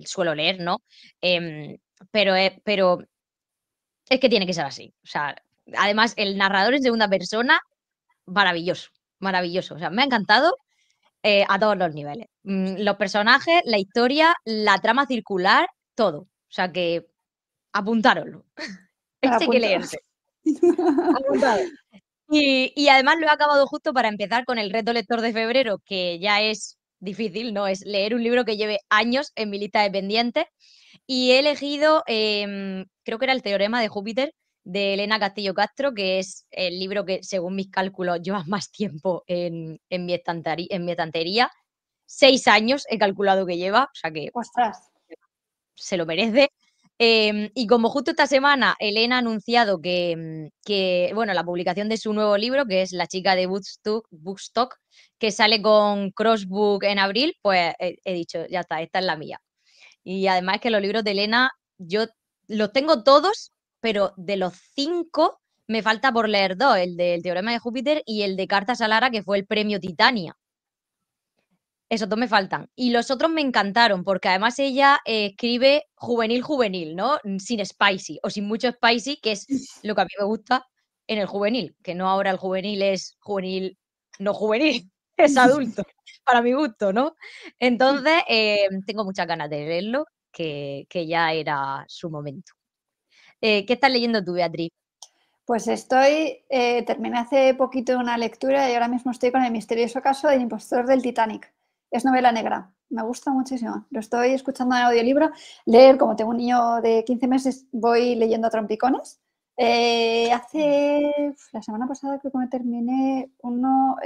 suelo leer, ¿no? Em, pero es que tiene que ser así. O sea, además, el narrador en segunda persona, maravilloso, maravilloso. O sea, me ha encantado a todos los niveles. Los personajes, la historia, la trama circular, todo. O sea que apuntároslo. me la Este hay que apunto. leerse. Apuntado. Y además lo he acabado justo para empezar con el reto lector de febrero, que ya es difícil, ¿no? Es leer un libro que lleve años en mi lista de pendientes. Y he elegido, creo que era El teorema de Júpiter, de Elena Castillo Castro, que es el libro que, según mis cálculos, lleva más tiempo en mi estantería. 6 años he calculado que lleva, o sea que Ostras. se lo merece. Y como justo esta semana Elena ha anunciado que, bueno, la publicación de su nuevo libro, que es La chica de Woodstock, que sale con Crossbook en abril, pues he dicho, ya está, esta es la mía. Y además es que los libros de Elena, yo los tengo todos, pero de los 5 me falta por leer 2, el del Teorema de Júpiter y el de Cartas a Lara, que fue el premio Titania. Esos 2 me faltan. Y los otros me encantaron, porque además ella escribe juvenil, juvenil, ¿no? Sin spicy o sin mucho spicy, que es lo que a mí me gusta en el juvenil, que no ahora el juvenil es juvenil, no juvenil, es adulto, para mi gusto, ¿no? Entonces, tengo muchas ganas de leerlo que ya era su momento. ¿Qué estás leyendo tú, Beatriz? Pues terminé hace poquito una lectura y ahora mismo estoy con El misterioso caso del impostor del Titanic. Es novela negra, me gusta muchísimo. Lo estoy escuchando en audiolibro. Leer, como tengo un niño de 15 meses, voy leyendo a trompicones. La semana pasada creo que me terminé uno,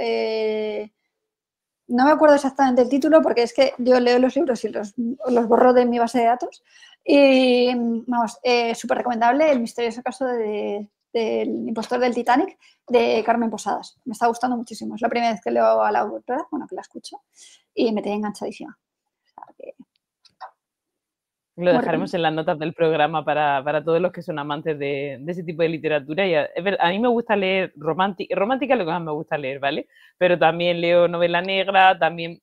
no me acuerdo exactamente el título porque es que yo leo los libros y los borro de mi base de datos. Y vamos, súper recomendable El misterioso caso del impostor del Titanic de Carmen Posadas. Me está gustando muchísimo. Es la primera vez que leo a la autora, bueno, que la escucho, y me tiene enganchadísima. O sea, que... Lo dejaremos en las notas del programa para todos los que son amantes de ese tipo de literatura. Y a mí me gusta leer romántica es lo que más me gusta leer, ¿vale? Pero también leo novela negra, también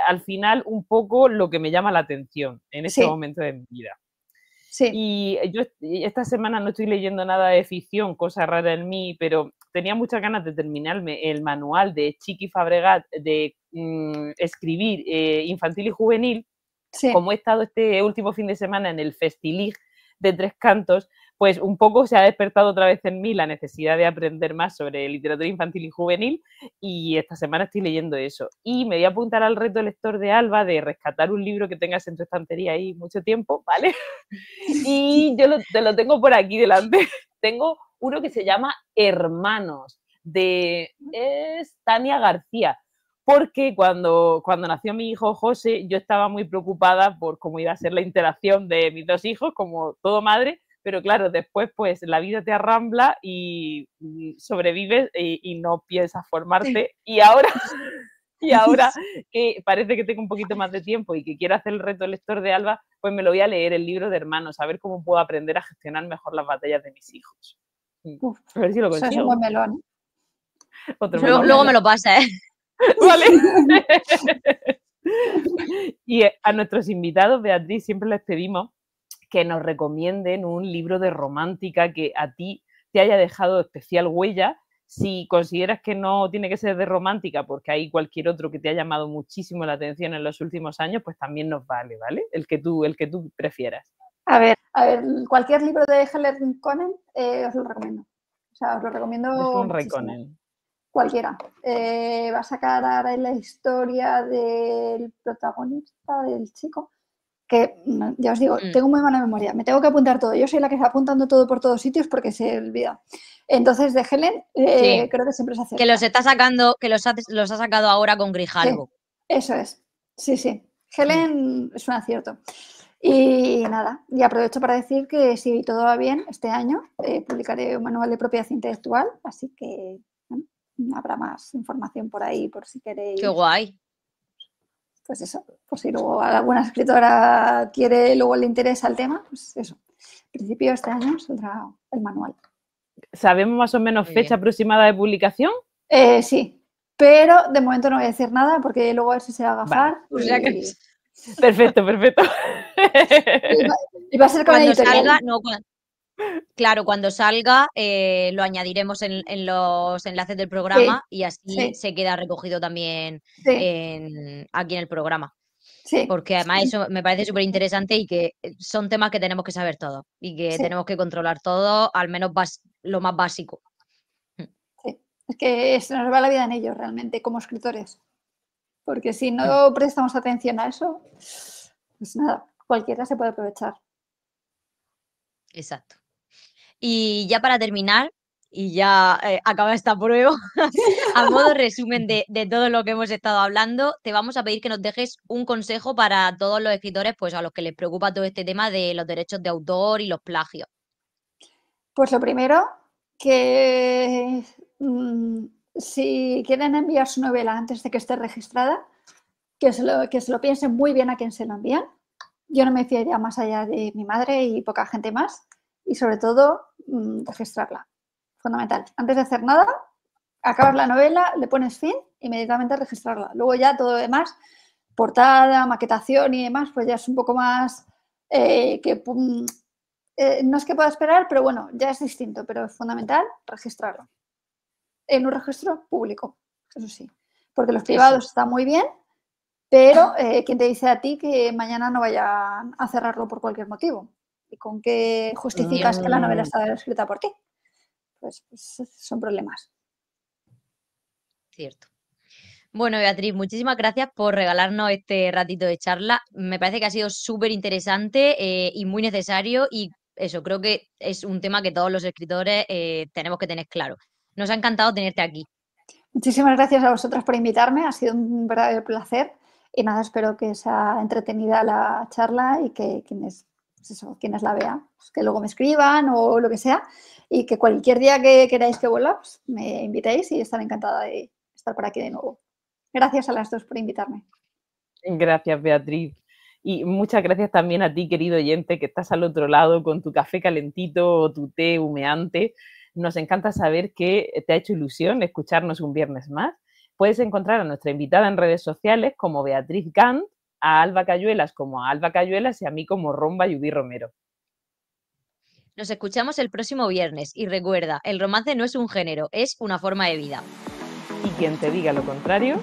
al final un poco lo que me llama la atención en este momento de mi vida. Sí. Y yo esta semana no estoy leyendo nada de ficción, cosa rara en mí, pero tenía muchas ganas de terminarme el manual de Chiqui Fabregat de escribir infantil y juvenil. Sí. Como he estado este último fin de semana en el Festilig de Tres Cantos, pues un poco se ha despertado otra vez en mí la necesidad de aprender más sobre literatura infantil y juvenil y esta semana estoy leyendo eso. Y me voy a apuntar al reto lector de Alba de rescatar un libro que tengas en tu estantería ahí mucho tiempo, ¿vale? Y yo te lo tengo por aquí delante. Tengo uno que se llama Hermanos, es Tania García. Porque cuando nació mi hijo José, yo estaba muy preocupada por cómo iba a ser la interacción de mis dos hijos, como todo madre, pero claro, después pues la vida te arrambla y sobrevives y no piensas formarte. Sí. Y ahora que parece que tengo un poquito más de tiempo y que quiero hacer el reto lector de Alba, pues me lo voy a leer, el libro de Hermanos, a ver cómo puedo aprender a gestionar mejor las batallas de mis hijos. Uf, a ver si lo consigo. Eso es un buen melón. Luego me lo pasa, ¿eh? Vale. Y a nuestros invitados, Beatriz, siempre les pedimos que nos recomienden un libro de romántica que a ti te haya dejado especial huella. Si consideras que no tiene que ser de romántica porque hay cualquier otro que te ha llamado muchísimo la atención en los últimos años, pues también nos vale, ¿vale? El que tú prefieras. A ver, cualquier libro de Helen Conen os lo recomiendo. O sea, os lo recomiendo muchísimo. Cualquiera. Va a sacar ahora la historia del protagonista, del chico, que ya os digo, tengo muy mala memoria, me tengo que apuntar todo. Yo soy la que está apuntando todo por todos sitios porque se olvida. Entonces, de Helen, sí, creo que siempre se hace. Que los está sacando, que los ha sacado ahora con Grijalvo. Sí, eso es. Sí, sí. Helen es un acierto. Y nada, y aprovecho para decir que si todo va bien, este año publicaré un manual de propiedad intelectual, así que bueno, habrá más información por ahí, por si queréis. ¡Qué guay! Pues eso, por si luego alguna escritora quiere, luego le interesa el tema, pues eso. En principio este año saldrá el manual. ¿Sabemos más o menos fecha aproximada de publicación? Sí, pero de momento no voy a decir nada porque luego a ver si se va a agafar. Vale. O sea que... Perfecto. Y va a ser con cuando editorial. salga, claro, cuando salga lo añadiremos en los enlaces del programa y así se queda recogido también aquí en el programa. Sí. Porque además eso me parece súper interesante y que son temas que tenemos que saber todos y que tenemos que controlar todo, al menos lo más básico. Sí, es que se nos va la vida en ello realmente como escritores. Porque si no prestamos atención a eso, pues nada, cualquiera se puede aprovechar. Exacto. Y ya para terminar, y ya acaba esta prueba, a modo resumen de todo lo que hemos estado hablando, te vamos a pedir que nos dejes un consejo para todos los escritores, pues a los que les preocupa todo este tema de los derechos de autor y los plagios. Pues lo primero, que si quieren enviar su novela antes de que esté registrada, que se lo piensen muy bien a quién se lo envían. Yo no me fiaría más allá de mi madre y poca gente más. Y sobre todo, registrarla. Fundamental. Antes de hacer nada, acabas la novela, le pones fin, inmediatamente registrarla. Luego ya todo lo demás, portada, maquetación y demás, pues ya es un poco más no es que pueda esperar, pero bueno, ya es distinto, pero es fundamental registrarlo. En un registro público, eso sí. Porque los privados están muy bien, pero ¿quién te dice a ti que mañana no vayan a cerrarlo por cualquier motivo? ¿Y con qué justificas que la novela está escrita por ti? Pues son problemas. Cierto. Bueno, Beatriz, muchísimas gracias por regalarnos este ratito de charla. Me parece que ha sido súper interesante y muy necesario y eso, creo que es un tema que todos los escritores tenemos que tener claro. Nos ha encantado tenerte aquí. Muchísimas gracias a vosotras por invitarme, ha sido un verdadero placer y nada, espero que sea entretenida la charla y que quienes la vean, pues que luego me escriban o lo que sea y que cualquier día que queráis que vuelva, pues me invitéis y estaré encantada de estar por aquí de nuevo. Gracias a las dos por invitarme. Gracias, Beatriz. Y muchas gracias también a ti, querido oyente, que estás al otro lado con tu café calentito o tu té humeante. Nos encanta saber que te ha hecho ilusión escucharnos un viernes más. Puedes encontrar a nuestra invitada en redes sociales como Beatriz Gant, a Alba Cayuelas como Alba Cayuelas y a mí como Romba Yudí Romero. Nos escuchamos el próximo viernes y recuerda, el romance no es un género, es una forma de vida. Y quien te diga lo contrario,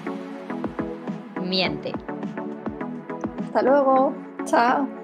miente. Hasta luego. Chao.